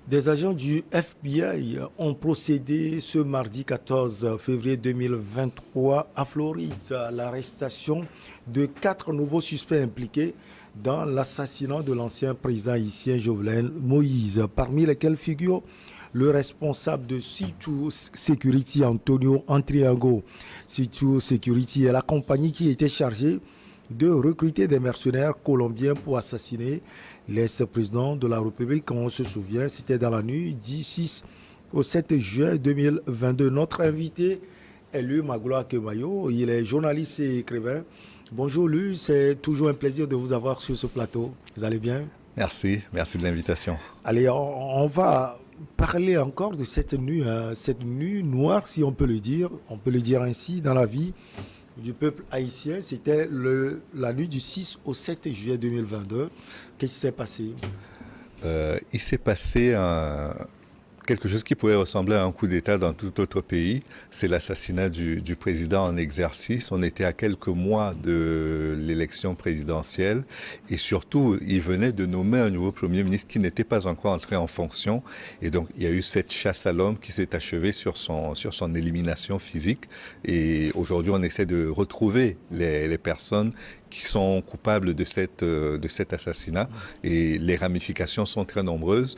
Des agents du FBI ont procédé ce mardi 14 février 2023 à Floride à l'arrestation de 4 nouveaux suspects impliqués dans l'assassinat de l'ancien président haïtien Jovenel Moïse, parmi lesquels figure le responsable de C2 Security, Antonio Antriago. C2 Security est la compagnie qui était chargée de recruter des mercenaires colombiens pour assassiner l'ex-président de la République. On se souvient, c'était dans la nuit du 6 au 7 juin 2022. Notre invité est Louis Magloire Kemayo. Il est journaliste et écrivain. Bonjour Louis, c'est toujours un plaisir de vous avoir sur ce plateau. Vous allez bien? Merci de l'invitation. Allez, on va parler encore de cette nuit noire, si on peut le dire ainsi, dans la vie du peuple haïtien. C'était la nuit du 6 au 7 juillet 2022. Qu'est-ce qui s'est passé? Il s'est passé quelque chose qui pourrait ressembler à un coup d'État dans tout autre pays. C'est l'assassinat du président en exercice. On était à quelques mois de l'élection présidentielle et surtout, il venait de nommer un nouveau Premier ministre qui n'était pas encore entré en fonction. Et donc, il y a eu cette chasse à l'homme qui s'est achevée sur son élimination physique. Et aujourd'hui, on essaie de retrouver les personnes qui sont coupables de cet assassinat, et les ramifications sont très nombreuses.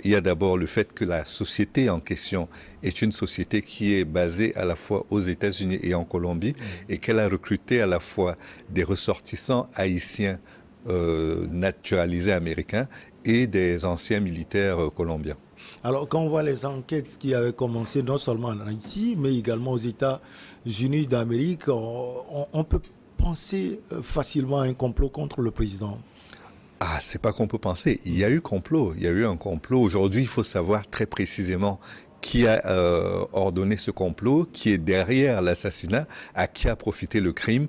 Il y a d'abord le fait que la société en question est une société qui est basée à la fois aux États-Unis et en Colombie, et qu'elle a recruté à la fois des ressortissants haïtiens naturalisés américains et des anciens militaires colombiens. Alors, quand on voit les enquêtes qui avaient commencé non seulement en Haïti, mais également aux États-Unis d'Amérique, on peut penser facilement à un complot contre le président. Ah, c'est pas qu'on peut penser. Il y a eu un complot. Aujourd'hui, il faut savoir très précisément qui a ordonné ce complot, qui est derrière l'assassinat, à qui a profité le crime.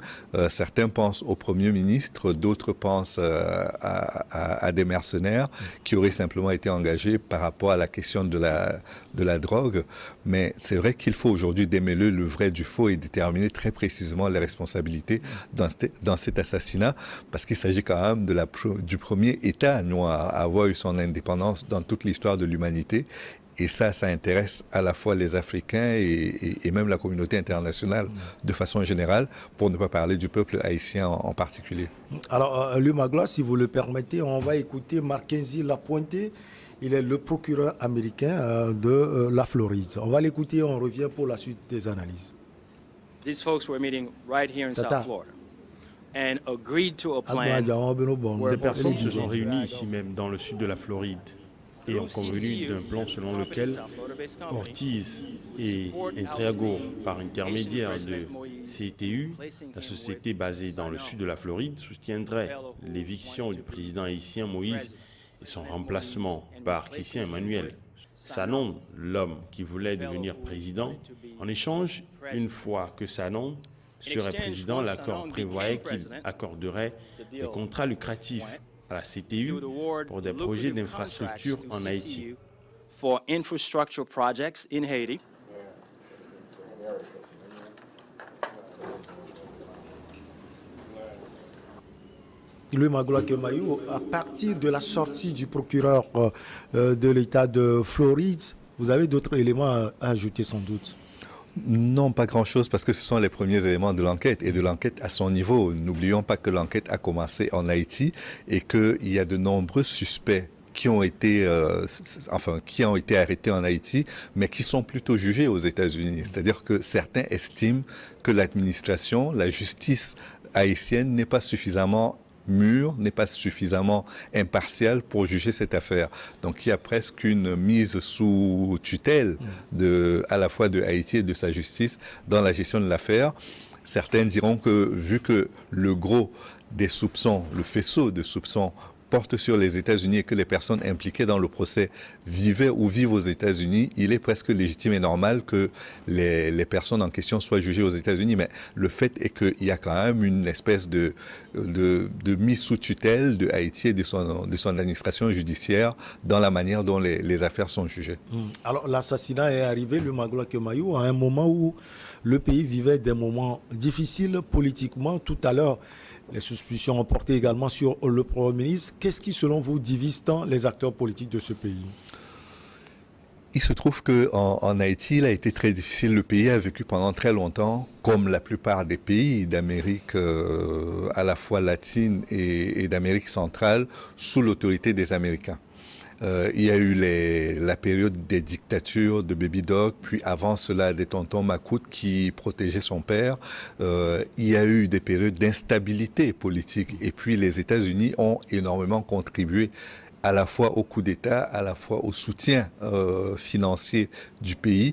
Certains pensent au Premier ministre, d'autres pensent à des mercenaires qui auraient simplement été engagés par rapport à la question de la drogue. Mais c'est vrai qu'il faut aujourd'hui démêler le vrai du faux et déterminer très précisément les responsabilités dans cet assassinat, parce qu'il s'agit quand même du premier État noir à avoir eu son indépendance dans toute l'histoire de l'humanité. Et ça intéresse à la fois les Africains et même la communauté internationale de façon générale, pour ne pas parler du peuple haïtien en particulier. Alors, Louis Magloire, si vous le permettez, on va écouter Mackenzie Lapointe. Il est le procureur américain de la Floride. On va l'écouter, on revient pour la suite des analyses. These folks were meeting right here in South Florida and agreed to a plan. Des personnes se sont réunies ici même, dans le sud de la Floride, et ont convenu d'un plan selon lequel Ortiz et Intriago, par intermédiaire de CTU, la société basée dans le sud de la Floride, soutiendraient l'éviction du président haïtien Moïse et son remplacement par Christian Emmanuel Sanon, l'homme qui voulait devenir président. En échange, une fois que Sanon serait président, l'accord prévoyait qu'il accorderait des contrats lucratifs à la CTU pour des projets d'infrastructure en Haïti. Louis Magloire Kemayo, à partir de la sortie du procureur de l'État de Floride, vous avez d'autres éléments à ajouter sans doute? Non, pas grand-chose, parce que ce sont les premiers éléments de l'enquête, et de l'enquête à son niveau. N'oublions pas que l'enquête a commencé en Haïti et qu'il y a de nombreux suspects qui ont été arrêtés en Haïti, mais qui sont plutôt jugés aux États-Unis. C'est-à-dire que certains estiment que l'administration, la justice haïtienne n'est pas suffisamment mûr, n'est pas suffisamment impartial pour juger cette affaire. Donc il y a presque une mise sous tutelle à la fois de Haïti et de sa justice dans la gestion de l'affaire. Certains diront que vu que le gros des soupçons, le faisceau de soupçons porte sur les États-Unis et que les personnes impliquées dans le procès vivaient ou vivent aux États-Unis, il est presque légitime et normal que les personnes en question soient jugées aux États-Unis. Mais le fait est qu'il y a quand même une espèce de mise sous tutelle de Haïti et de son administration judiciaire dans la manière dont les affaires sont jugées. Alors l'assassinat est arrivé, le Magloire Kemayo, à un moment où le pays vivait des moments difficiles politiquement. Tout à l'heure, les suspicions ont porté également sur le Premier ministre. Qu'est-ce qui, selon vous, divise tant les acteurs politiques de ce pays? Il se trouve qu'en Haïti, il a été très difficile. Le pays a vécu pendant très longtemps, comme la plupart des pays d'Amérique à la fois latine et d'Amérique centrale, sous l'autorité des Américains. Il y a eu la période des dictatures de Baby Doc, puis avant cela des tontons Macoute qui protégeaient son père. Il y a eu des périodes d'instabilité politique et puis les États-Unis ont énormément contribué à la fois au coup d'État, à la fois au soutien financier du pays.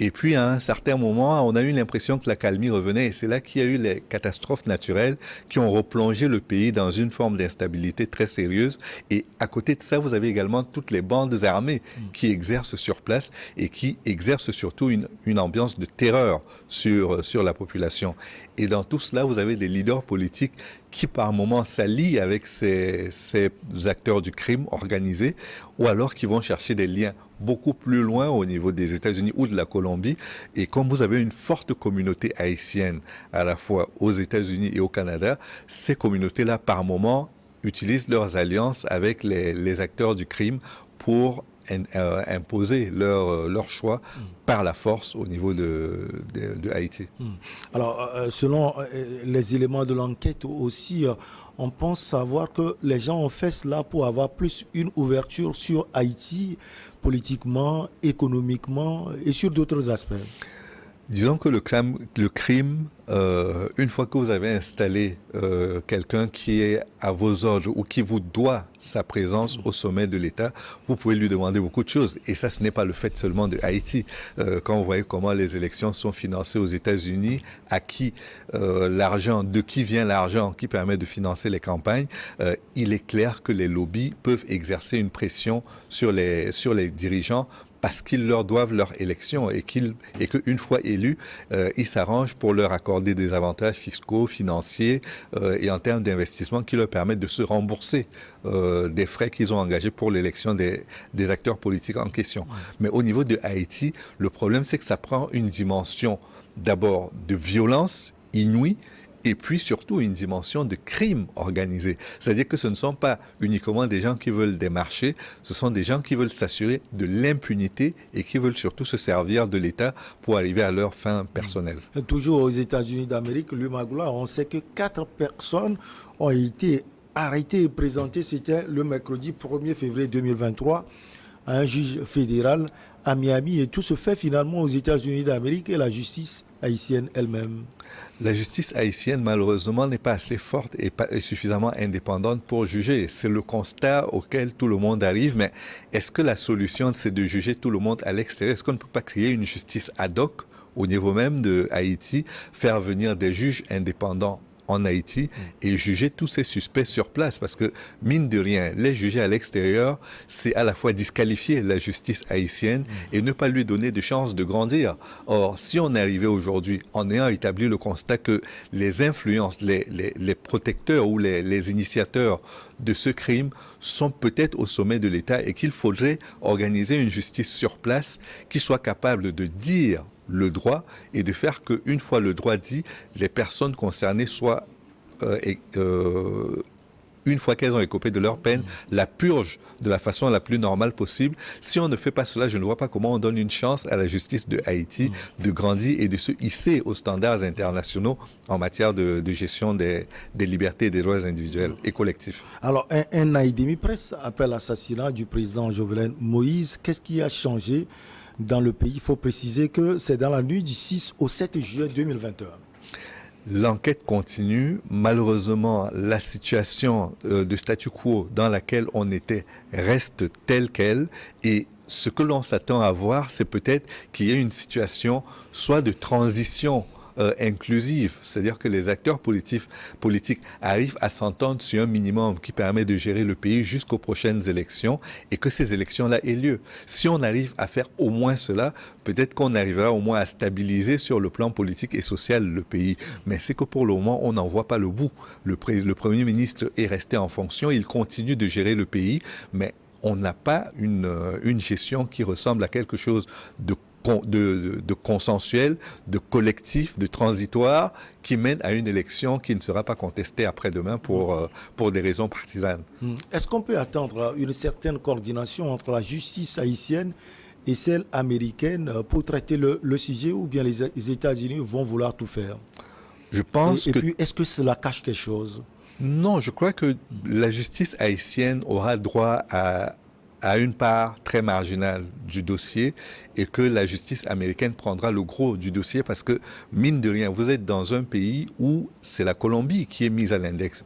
Et puis, à un certain moment, on a eu l'impression que l'accalmie revenait. Et c'est là qu'il y a eu les catastrophes naturelles qui ont replongé le pays dans une forme d'instabilité très sérieuse. Et à côté de ça, vous avez également toutes les bandes armées qui exercent sur place et qui exercent surtout une ambiance de terreur sur la population. Et dans tout cela, vous avez des leaders politiques qui, par moments, s'allient avec ces acteurs du crime organisé ou alors qui vont chercher des liens beaucoup plus loin au niveau des États-Unis ou de la Colombie. Et comme vous avez une forte communauté haïtienne à la fois aux États-Unis et au Canada, ces communautés-là, par moments, utilisent leurs alliances avec les acteurs du crime pour imposer leur choix par la force au niveau de Haïti. Alors, selon les éléments de l'enquête aussi, on pense savoir que les gens ont fait cela pour avoir plus une ouverture sur Haïti, politiquement, économiquement et sur d'autres aspects. Disons que le crime, une fois que vous avez installé quelqu'un qui est à vos ordres ou qui vous doit sa présence au sommet de l'État, vous pouvez lui demander beaucoup de choses. Et ça, ce n'est pas le fait seulement de Haïti. Quand vous voyez comment les élections sont financées aux États-Unis, à qui de qui vient l'argent qui permet de financer les campagnes, il est clair que les lobbies peuvent exercer une pression sur les dirigeants parce qu'ils leur doivent leur élection et qu'une fois élus, ils s'arrangent pour leur accorder des avantages fiscaux, financiers et en termes d'investissement qui leur permettent de se rembourser des frais qu'ils ont engagés pour l'élection des acteurs politiques en question. Mais au niveau de Haïti, le problème c'est que ça prend une dimension d'abord de violence inouïe et puis surtout une dimension de crime organisé. C'est-à-dire que ce ne sont pas uniquement des gens qui veulent des marchés, ce sont des gens qui veulent s'assurer de l'impunité et qui veulent surtout se servir de l'État pour arriver à leurs fins personnelles. Toujours aux États-Unis d'Amérique, l'Umagoula, on sait que 4 personnes ont été arrêtées et présentées, c'était le mercredi 1er février 2023, à un juge fédéral à Miami. Et tout se fait finalement aux États-Unis d'Amérique et la justice haïtienne elle-même. La justice haïtienne, malheureusement, n'est pas assez forte et pas suffisamment indépendante pour juger. C'est le constat auquel tout le monde arrive. Mais est-ce que la solution, c'est de juger tout le monde à l'extérieur? Est-ce qu'on ne peut pas créer une justice ad hoc au niveau même de Haïti, faire venir des juges indépendants en Haïti et juger tous ces suspects sur place? Parce que, mine de rien, les juger à l'extérieur, c'est à la fois disqualifier la justice haïtienne et ne pas lui donner de chance de grandir. Or, si on est arrivé aujourd'hui en ayant établi le constat que les influences, les protecteurs ou les initiateurs de ce crime sont peut-être au sommet de l'État et qu'il faudrait organiser une justice sur place qui soit capable de dire le droit et de faire qu'une fois le droit dit, les personnes concernées soient, une fois qu'elles ont écopé de leur peine, la purgent de la façon la plus normale possible. Si on ne fait pas cela, je ne vois pas comment on donne une chance à la justice de Haïti de grandir et de se hisser aux standards internationaux en matière de gestion des libertés et des droits individuels et collectifs. Alors, un an et demi presque après l'assassinat du président Jovenel Moïse, qu'est-ce qui a changé dans le pays? Il faut préciser que c'est dans la nuit du 6 au 7 juillet 2021. L'enquête continue. Malheureusement, la situation de statu quo dans laquelle on était reste telle qu'elle. Et ce que l'on s'attend à voir, c'est peut-être qu'il y ait une situation soit de transition inclusive, c'est-à-dire que les acteurs politiques arrivent à s'entendre sur un minimum qui permet de gérer le pays jusqu'aux prochaines élections et que ces élections-là aient lieu. Si on arrive à faire au moins cela, peut-être qu'on arrivera au moins à stabiliser sur le plan politique et social le pays. Mais c'est que pour le moment, on n'en voit pas le bout. Le Premier ministre est resté en fonction, il continue de gérer le pays, mais on n'a pas une gestion qui ressemble à quelque chose de consensuel, de collectif, de transitoire, qui mène à une élection qui ne sera pas contestée après-demain pour des raisons partisanes. Est-ce qu'on peut attendre une certaine coordination entre la justice haïtienne et celle américaine pour traiter le sujet, ou bien les États-Unis vont vouloir tout faire? Je pense et puis, est-ce que cela cache quelque chose? Non, je crois que la justice haïtienne aura droit à une part très marginale du dossier et que la justice américaine prendra le gros du dossier parce que, mine de rien, vous êtes dans un pays où c'est la Colombie qui est mise à l'index.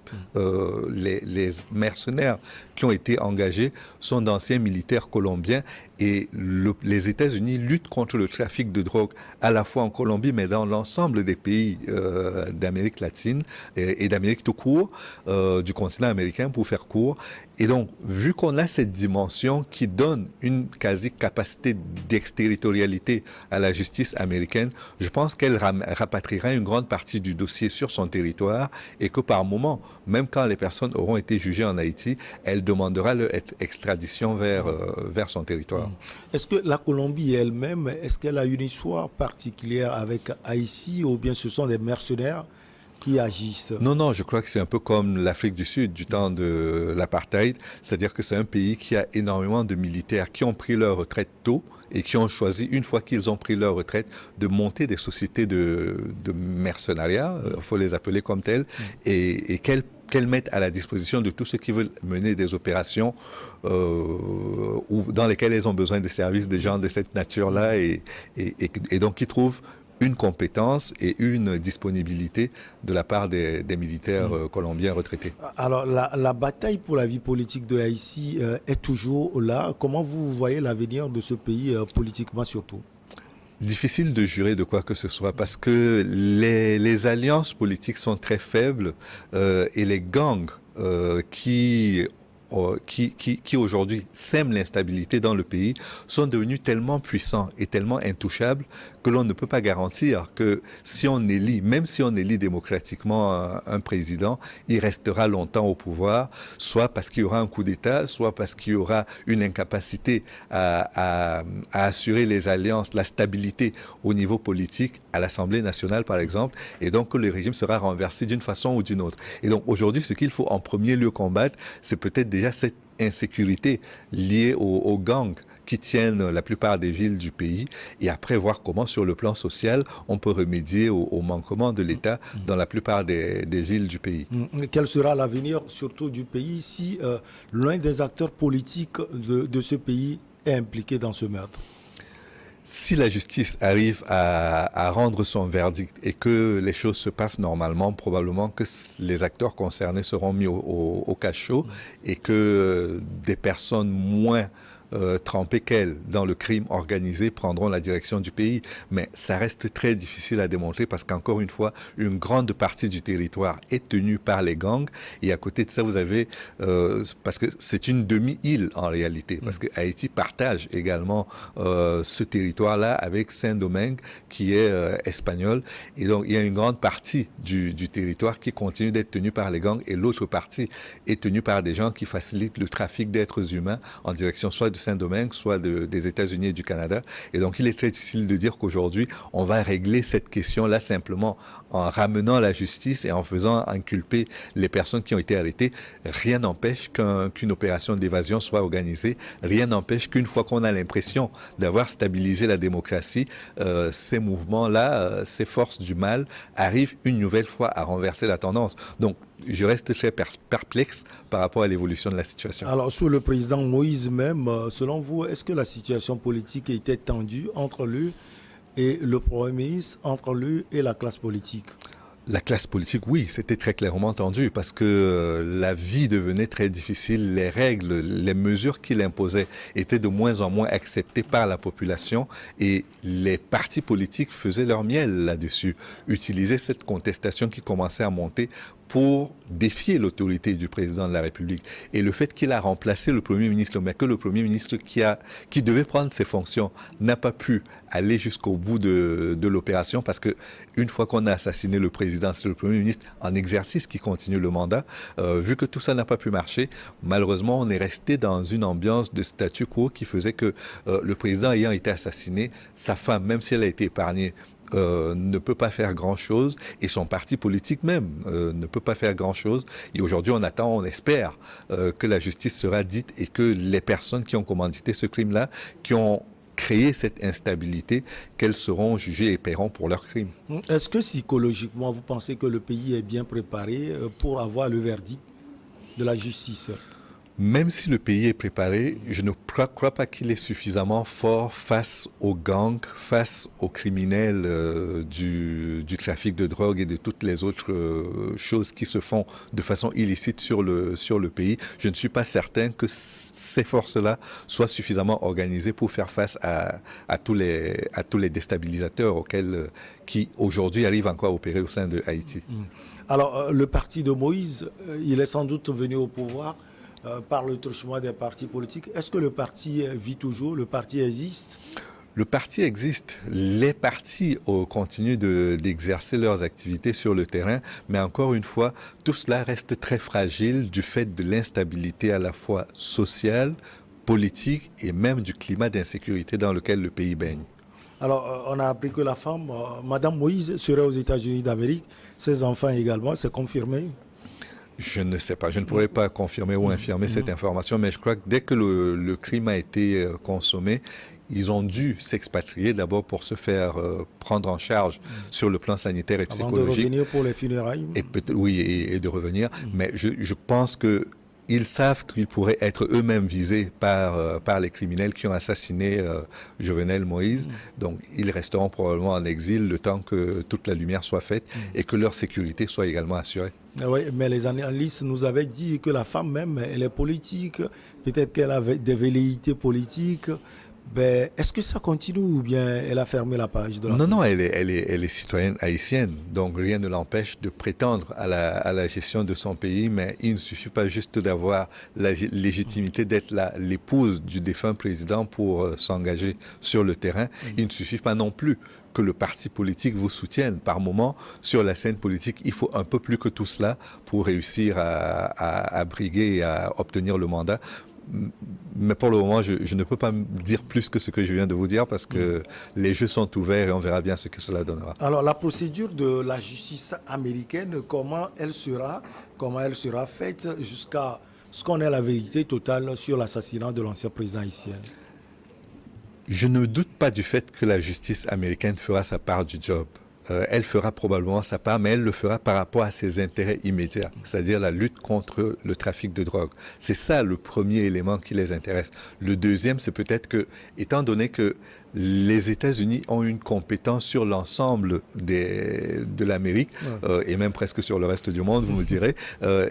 Les mercenaires qui ont été engagés sont d'anciens militaires colombiens et les États-Unis luttent contre le trafic de drogue à la fois en Colombie mais dans l'ensemble des pays d'Amérique latine et d'Amérique tout court, du continent américain pour faire court. Et donc, vu qu'on a cette dimension qui donne une quasi-capacité d'exterritorialité à la justice américaine, je pense qu'elle rapatriera une grande partie du dossier sur son territoire et que par moment, même quand les personnes auront été jugées en Haïti, elle demandera leur extradition vers son territoire. Est-ce que la Colombie elle-même, est-ce qu'elle a une histoire particulière avec Haïti ou bien ce sont des mercenaires qui agissent? Non, je crois que c'est un peu comme l'Afrique du Sud du temps de l'apartheid, c'est-à-dire que c'est un pays qui a énormément de militaires qui ont pris leur retraite tôt et qui ont choisi, une fois qu'ils ont pris leur retraite, de monter des sociétés de mercenariat, il faut les appeler comme telles, et qu'elles mettent à la disposition de tous ceux qui veulent mener des opérations ou dans lesquelles elles ont besoin de services de gens de cette nature-là et donc qui trouvent une compétence et une disponibilité de la part des militaires colombiens retraités. Alors, la bataille pour la vie politique de Haïti est toujours là. Comment vous voyez l'avenir de ce pays, politiquement surtout? Difficile de jurer de quoi que ce soit parce que les alliances politiques sont très faibles et les gangs qui aujourd'hui sèment l'instabilité dans le pays sont devenus tellement puissants et tellement intouchables que l'on ne peut pas garantir que si on élit, même si on élit démocratiquement un président, il restera longtemps au pouvoir, soit parce qu'il y aura un coup d'État, soit parce qu'il y aura une incapacité à assurer les alliances, la stabilité au niveau politique, à l'Assemblée nationale par exemple, et donc que le régime sera renversé d'une façon ou d'une autre. Et donc aujourd'hui, ce qu'il faut en premier lieu combattre, c'est peut-être déjà cette insécurité liée aux gangs qui tiennent la plupart des villes du pays et après voir comment sur le plan social on peut remédier aux manquements de l'État dans la plupart des villes du pays. Quel sera l'avenir surtout du pays si l'un des acteurs politiques de ce pays est impliqué dans ce meurtre? Si la justice arrive à rendre son verdict et que les choses se passent normalement, probablement que les acteurs concernés seront mis au cachot et que des personnes moins trempées qu'elles dans le crime organisé prendront la direction du pays. Mais ça reste très difficile à démontrer parce qu'encore une fois, une grande partie du territoire est tenue par les gangs et à côté de ça, vous avez, parce que c'est une demi-île en réalité, parce que Haïti partage également ce territoire-là avec Saint-Domingue qui est espagnol et donc il y a une grande partie du territoire qui continue d'être tenue par les gangs et l'autre partie est tenue par des gens qui facilitent le trafic d'êtres humains en direction soit de Saint-Domingue, soit des États-Unis et du Canada. Et donc, il est très difficile de dire qu'aujourd'hui, on va régler cette question-là simplement en ramenant la justice et en faisant inculper les personnes qui ont été arrêtées. Rien n'empêche qu'une opération d'évasion soit organisée. Rien n'empêche qu'une fois qu'on a l'impression d'avoir stabilisé la démocratie, ces mouvements-là, ces forces du mal arrivent une nouvelle fois à renverser la tendance. Donc, je reste très perplexe par rapport à l'évolution de la situation. Alors, sous le président Moïse même, selon vous, est-ce que la situation politique était tendue entre lui et le Premier ministre, entre lui et la classe politique? La classe politique, oui, c'était très clairement tendu parce que la vie devenait très difficile. Les règles, les mesures qu'il imposait étaient de moins en moins acceptées par la population et les partis politiques faisaient leur miel là-dessus, utilisaient cette contestation qui commençait à monter pour défier l'autorité du président de la République. Et le fait qu'il a remplacé le Premier ministre, mais que le Premier ministre qui devait prendre ses fonctions n'a pas pu aller jusqu'au bout de l'opération parce que une fois qu'on a assassiné le président, c'est le Premier ministre en exercice qui continue le mandat. Vu que tout ça n'a pas pu marcher, malheureusement, on est resté dans une ambiance de statu quo qui faisait que le président ayant été assassiné, sa femme, même si elle a été épargnée, ne peut pas faire grand-chose et son parti politique même ne peut pas faire grand-chose. Et aujourd'hui, on attend, on espère que la justice sera dite et que les personnes qui ont commandité ce crime-là, qui ont créer cette instabilité qu'elles seront jugées et paieront pour leurs crimes. Est-ce que psychologiquement, vous pensez que le pays est bien préparé pour avoir le verdict de la justice? Même si le pays est préparé, je ne crois pas qu'il est suffisamment fort face aux gangs, face aux criminels du trafic de drogue et de toutes les autres choses qui se font de façon illicite sur le pays. Je ne suis pas certain que ces forces-là soient suffisamment organisées pour faire face à tous les déstabilisateurs qui aujourd'hui arrivent encore à opérer au sein de Haïti. Alors, le parti de Moïse, il est sans doute venu au pouvoir par le truchement des partis politiques. Est-ce que le parti vit toujours? Le parti existe? Le parti existe. Les partis continuent d'exercer leurs activités sur le terrain, mais encore une fois, tout cela reste très fragile du fait de l'instabilité à la fois sociale, politique et même du climat d'insécurité dans lequel le pays baigne. Alors, on a appris que la femme, Madame Moïse, serait aux États-Unis d'Amérique. Ses enfants également, c'est confirmé? Je ne sais pas, je ne pourrais pas confirmer ou infirmer cette information, mais je crois que dès que le crime a été consommé, ils ont dû s'expatrier d'abord pour se faire prendre en charge sur le plan sanitaire et psychologique. Avant de revenir pour les funérailles. Et de revenir. Mais je pense que ils savent qu'ils pourraient être eux-mêmes visés par les criminels qui ont assassiné Jovenel Moïse. Donc, ils resteront probablement en exil le temps que toute la lumière soit faite et que leur sécurité soit également assurée. Oui, mais les analystes nous avaient dit que la femme même, elle est politique. Peut-être qu'elle avait des velléités politiques. Ben, est-ce que ça continue ou bien elle a fermé la page de la Non, elle est citoyenne haïtienne, donc rien ne l'empêche de prétendre à la gestion de son pays, mais il ne suffit pas juste d'avoir la légitimité d'être l'épouse du défunt président pour s'engager sur le terrain. Il ne suffit pas non plus que le parti politique vous soutienne. Par moment, sur la scène politique, il faut un peu plus que tout cela pour réussir à briguer et à obtenir le mandat. Mais pour le moment, je ne peux pas dire plus que ce que je viens de vous dire parce que les jeux sont ouverts et on verra bien ce que cela donnera. Alors, la procédure de la justice américaine, comment elle sera faite jusqu'à ce qu'on ait la vérité totale sur l'assassinat de l'ancien président haïtien? Je ne doute pas du fait que la justice américaine fera sa part du job. Elle fera probablement sa part, mais elle le fera par rapport à ses intérêts immédiats, c'est-à-dire la lutte contre le trafic de drogue. C'est ça le premier élément qui les intéresse. Le deuxième, c'est peut-être que, étant donné que les États-Unis ont une compétence sur l'ensemble de l'Amérique, et même presque sur le reste du monde, vous me direz,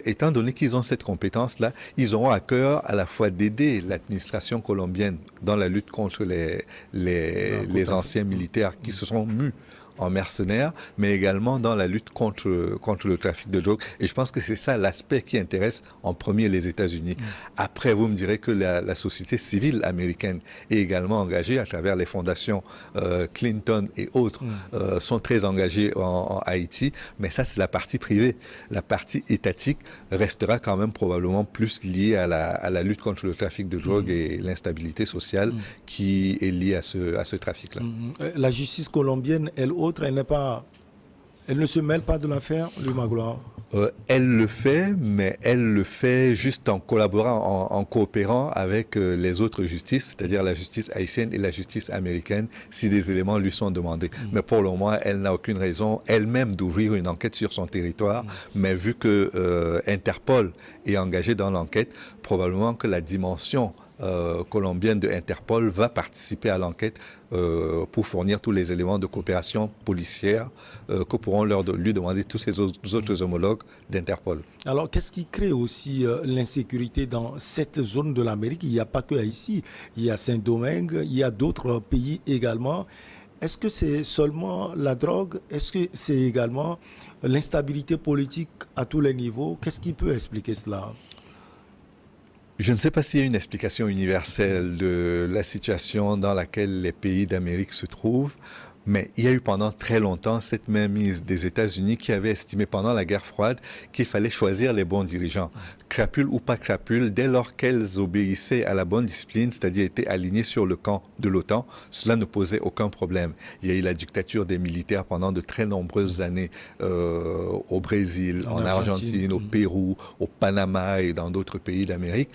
étant donné qu'ils ont cette compétence-là, ils auront à cœur à la fois d'aider l'administration colombienne dans la lutte contre les anciens militaires qui se sont mus en mercenaires, mais également dans la lutte contre le trafic de drogue. Et je pense que c'est ça l'aspect qui intéresse en premier les États-Unis. Après, vous me direz que la société civile américaine est également engagée à travers les fondations Clinton et autres, sont très engagées en Haïti, mais ça c'est la partie privée. La partie étatique restera quand même probablement plus liée à la lutte contre le trafic de drogue et l'instabilité sociale qui est liée à ce trafic-là. La justice colombienne, elle ne se mêle pas de l'affaire, Louis Magloire? Elle le fait, mais elle le fait juste en collaborant, en coopérant avec les autres justices, c'est-à-dire la justice haïtienne et la justice américaine, si des éléments lui sont demandés. Mais pour le moment, elle n'a aucune raison elle-même d'ouvrir une enquête sur son territoire, mais vu que Interpol est engagé dans l'enquête, probablement que la dimension colombienne de Interpol va participer à l'enquête pour fournir tous les éléments de coopération policière que pourront lui demander tous ses autres homologues d'Interpol. Alors, qu'est-ce qui crée aussi l'insécurité dans cette zone de l'Amérique? Il n'y a pas que Haïti, il y a Saint-Domingue, il y a d'autres pays également. Est-ce que c'est seulement la drogue? Est-ce que c'est également l'instabilité politique à tous les niveaux? Qu'est-ce qui peut expliquer cela? Je ne sais pas s'il y a une explication universelle de la situation dans laquelle les pays d'Amérique se trouvent, Mais il y a eu pendant très longtemps cette mainmise des États-Unis qui avait estimé pendant la guerre froide qu'il fallait choisir les bons dirigeants. Crapules ou pas crapules, dès lors qu'elles obéissaient à la bonne discipline, c'est-à-dire étaient alignées sur le camp de l'OTAN, cela ne posait aucun problème. Il y a eu la dictature des militaires pendant de très nombreuses années au Brésil, en Argentine, au Pérou, au Panama et dans d'autres pays d'Amérique.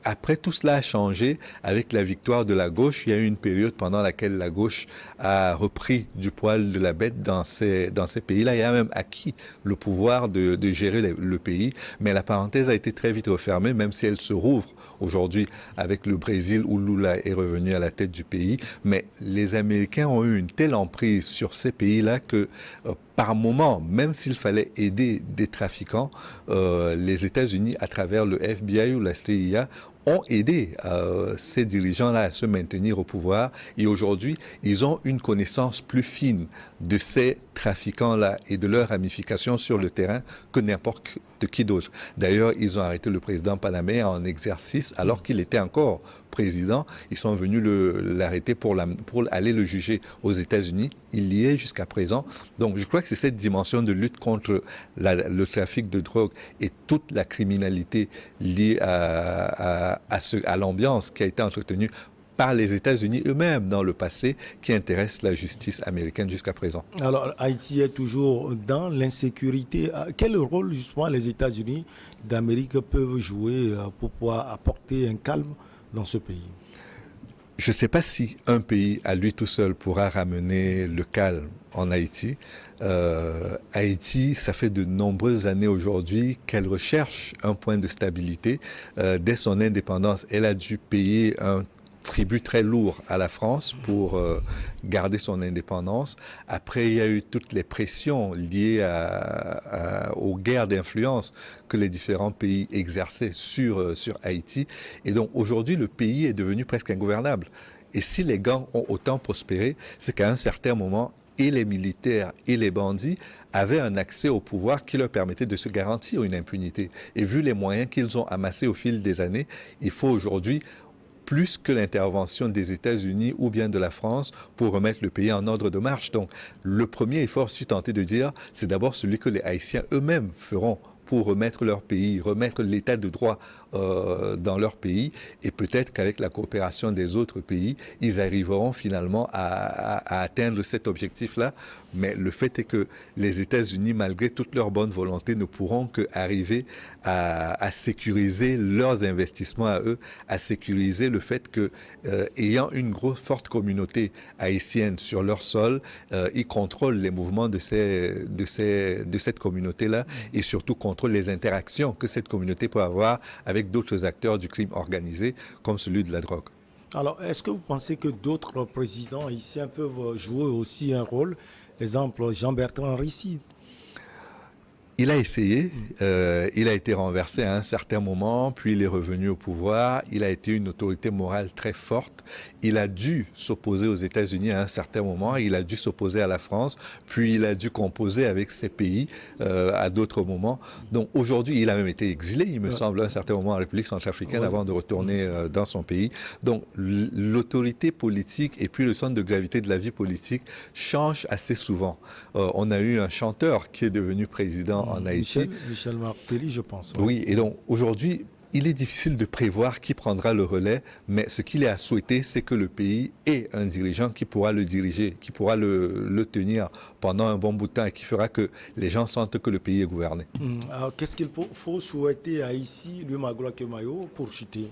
Après, tout cela a changé avec la victoire de la gauche. Il y a eu une période pendant laquelle la gauche a repris du poil de la bête dans ces pays-là. Il a même acquis le pouvoir de gérer le pays. Mais la parenthèse a été très vite refermée, même si elle se rouvre aujourd'hui avec le Brésil où Lula est revenu à la tête du pays. Mais les Américains ont eu une telle emprise sur ces pays-là que par moment, même s'il fallait aider des trafiquants, les États-Unis, à travers le FBI ou la CIA, ont aidé ces dirigeants-là à se maintenir au pouvoir. Et aujourd'hui, ils ont une connaissance plus fine de ces trafiquants-là et de leurs ramifications sur le terrain que n'importe qui d'autre. D'ailleurs, ils ont arrêté le président panaméen en exercice alors qu'il était encore président. Ils sont venus l'arrêter pour aller le juger aux États-Unis. Il y est jusqu'à présent. Donc, je crois que c'est cette dimension de lutte contre le trafic de drogue et toute la criminalité liée à l'ambiance qui a été entretenue par les États-Unis eux-mêmes dans le passé qui intéresse la justice américaine jusqu'à présent. Alors, Haïti est toujours dans l'insécurité. Quel rôle, justement, les États-Unis d'Amérique peuvent jouer pour pouvoir apporter un calme dans ce pays? Je ne sais pas si un pays à lui tout seul pourra ramener le calme en Haïti. Haïti, ça fait de nombreuses années aujourd'hui qu'elle recherche un point de stabilité. Dès son indépendance, elle a dû payer un tribut très lourd à la France pour garder son indépendance. Après, il y a eu toutes les pressions liées aux guerres d'influence que les différents pays exerçaient sur Haïti. Et donc aujourd'hui, le pays est devenu presque ingouvernable. Et si les gangs ont autant prospéré, c'est qu'à un certain moment, et les militaires et les bandits avaient un accès au pouvoir qui leur permettait de se garantir une impunité. Et vu les moyens qu'ils ont amassés au fil des années, il faut aujourd'hui plus que l'intervention des États-Unis ou bien de la France pour remettre le pays en ordre de marche. Donc, le premier effort, je suis tenté de dire, c'est d'abord celui que les Haïtiens eux-mêmes feront pour remettre leur pays, remettre l'état de droit dans leur pays, et peut-être qu'avec la coopération des autres pays, ils arriveront finalement à atteindre cet objectif-là. Mais le fait est que les États-Unis, malgré toute leur bonne volonté, ne pourront qu'arriver à sécuriser leurs investissements à eux, à sécuriser le fait que, ayant une forte communauté haïtienne sur leur sol, ils contrôlent les mouvements de cette communauté-là et surtout contrôlent les interactions que cette communauté peut avoir avec d'autres acteurs du crime organisé, comme celui de la drogue. Alors, est-ce que vous pensez que d'autres présidents haïtiens peuvent jouer aussi un rôle? Exemple, Jean-Bertrand Aristide. Il a essayé, il a été renversé à un certain moment, puis il est revenu au pouvoir. Il a été une autorité morale très forte. Il a dû s'opposer aux États-Unis à un certain moment, il a dû s'opposer à la France, puis il a dû composer avec ces pays à d'autres moments. Donc aujourd'hui, il a même été exilé, il me semble, à un certain moment en République centrafricaine avant de retourner dans son pays. Donc l'autorité politique et puis le centre de gravité de la vie politique changent assez souvent. On a eu un chanteur qui est devenu président en Haïti. Michel Martelly, je pense. Oui, et donc aujourd'hui, il est difficile de prévoir qui prendra le relais, mais ce qu'il est à souhaiter, c'est que le pays ait un dirigeant qui pourra le diriger, qui pourra le tenir pendant un bon bout de temps et qui fera que les gens sentent que le pays est gouverné. Alors, qu'est-ce qu'il faut souhaiter à ici, lui, Magloire Kemayo, pour chuter?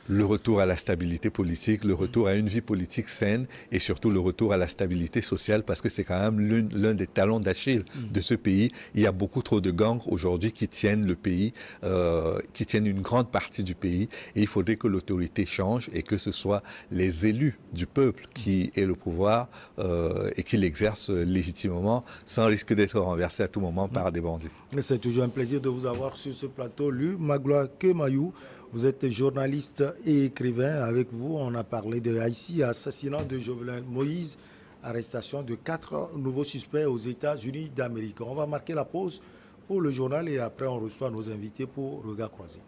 Le retour à la stabilité politique, le retour à une vie politique saine et surtout le retour à la stabilité sociale parce que c'est quand même l'un des talons d'Achille de ce pays. Il y a beaucoup trop de gangs aujourd'hui qui tiennent le pays, qui tiennent une grande partie du pays et il faudrait que l'autorité change et que ce soit les élus du peuple qui aient le pouvoir et qui l'exercent légitimement sans risque d'être renversés à tout moment par des bandits. C'est toujours un plaisir de vous avoir sur ce plateau. Lui, Magloire Kemayo, vous êtes journaliste et écrivain. Avec vous, on a parlé de Haïti, assassinat de Jovenel Moïse, arrestation de 4 nouveaux suspects aux États-Unis d'Amérique. On va marquer la pause pour le journal et après on reçoit nos invités pour Regard Croisé.